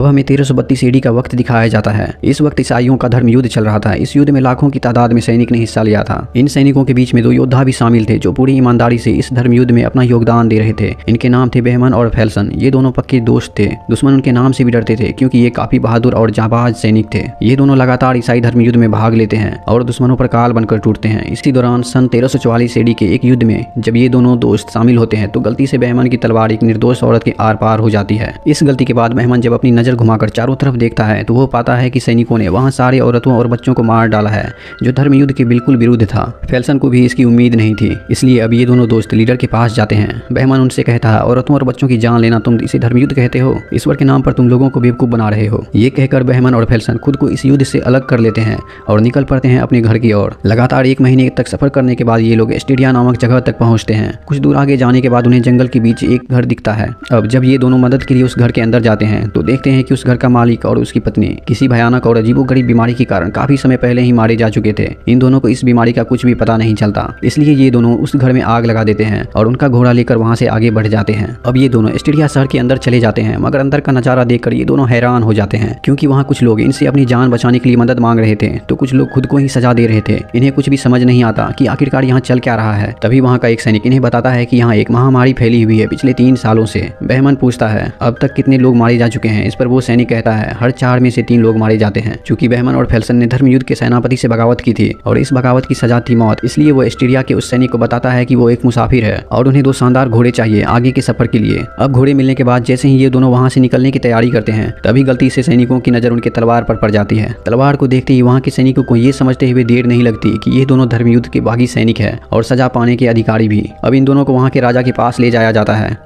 अब हमें 1332 ईडी का वक्त दिखाया जाता है। इस वक्त ईसाइयों का धर्म युद्ध चल रहा था। इस युद्ध में लाखों की तादाद में सैनिक ने हिस्सा लिया था। इन सैनिकों के बीच में 2 योद्धा भी शामिल थे जो पूरी ईमानदारी से इस धर्म युद्ध में अपना योगदान दे रहे थे। इनके नाम थे बहमन और फैलसन। ये दोनों पक्के दोस्त थे। दुश्मन उनके नाम से भी डरते थे क्योंकि ये काफी बहादुर और जाबाज सैनिक थे। ये दोनों लगातार ईसाई धर्म युद्ध में भाग लेते हैं और दुश्मनों पर काल बनकर टूटते हैं। इसी दौरान सन 1344 ईडी के एक युद्ध में जब ये दोनों दोस्त शामिल होते हैं तो गलती से बहमन की तलवार एक निर्दोष औरत के आर पार हो जाती है। इस गलती के बाद बहमन जब अपनी नजर घुमाकर चारों तरफ देखता है तो वो पाता है कि सैनिकों ने वहां सारे औरतों और बच्चों को मार डाला है, जो धर्म युद्ध के बिल्कुल विरुद्ध था। फैलसन को भी इसकी उम्मीद नहीं थी, इसलिए अब ये दोनों दोस्त लीडर के पास जाते हैं। बहमन उनसे कहता है, औरतों और बच्चों की जान लेना तुम इसे धर्म युद्ध कहते हो? ईश्वर के नाम पर तुम लोगों को बेवकूफ बना रहे हो। ये कहकर बहमन और फैलसन खुद को इस युद्ध से अलग कर लेते हैं और निकल पड़ते हैं अपने घर की ओर। लगातार 1 महीने तक सफर करने के बाद ये लोग एस्टेडिया नामक जगह तक पहुंचते हैं। कुछ दूर आगे जाने के बाद उन्हें जंगल के बीच एक घर दिखता है। अब जब ये दोनों मदद के लिए उस घर के अंदर जाते हैं तो देखते हैं कि उस घर का मालिक और उसकी पत्नी किसी भयानक और अजीबोगरीब बीमारी के कारण काफी समय पहले ही मारे जा चुके थे। इन दोनों को इस बीमारी का कुछ भी पता नहीं चलता, इसलिए ये दोनों उस घर में आग लगा देते हैं और उनका घोड़ा लेकर वहां से आगे बढ़ जाते हैं। अब ये दोनों एस्टेडिया शहर के अंदर चले जाते हैं, मगर अंदर का नजारा देखकर ये दोनों हैरान हो जाते हैं क्योंकि वहाँ कुछ लोग इनसे अपनी जान बचाने के लिए मदद मांग रहे थे तो कुछ लोग खुद को ही सजा दे रहे थे। इन्हें कुछ भी समझ नहीं आता कि आखिरकार यहाँ चल क्या रहा है। तभी वहाँ का एक सैनिक इन्हें बताता है कि यहाँ एक महामारी फैली हुई है पिछले 3 सालों से। बहमन पूछता है, अब तक कितने लोग मारे जा चुके हैं? इस पर वो सैनिक कहता है, हर 4 में से 3 लोग मारे जाते हैं। चूंकि बहमन और फैलसन ने धर्म युद्ध के सेनापति से बगावत की थी और इस बगावत की सजा थी मौत, इसलिए वो एस्टेडिया के उस सैनिक को बताता है कि वो एक मुसाफिर है और उन्हें 2 शानदार घोड़े चाहिए आगे के सफर के लिए। अब घोड़े मिलने के बाद जैसे ही ये दोनों वहां से निकलने की तैयारी करते हैं तभी गलती से सैनिकों की नजर उनके तलवार पर पड़ जाती है। तलवार को देखते ही वहां के सैनिकों को ये समझते हुए देर नहीं लगती कि ये दोनों धर्म युद्ध के बागी सैनिक है और सजा पाने के अधिकारी भी। अब इन दोनों को वहां के राजा के पास ले जाया जाता है।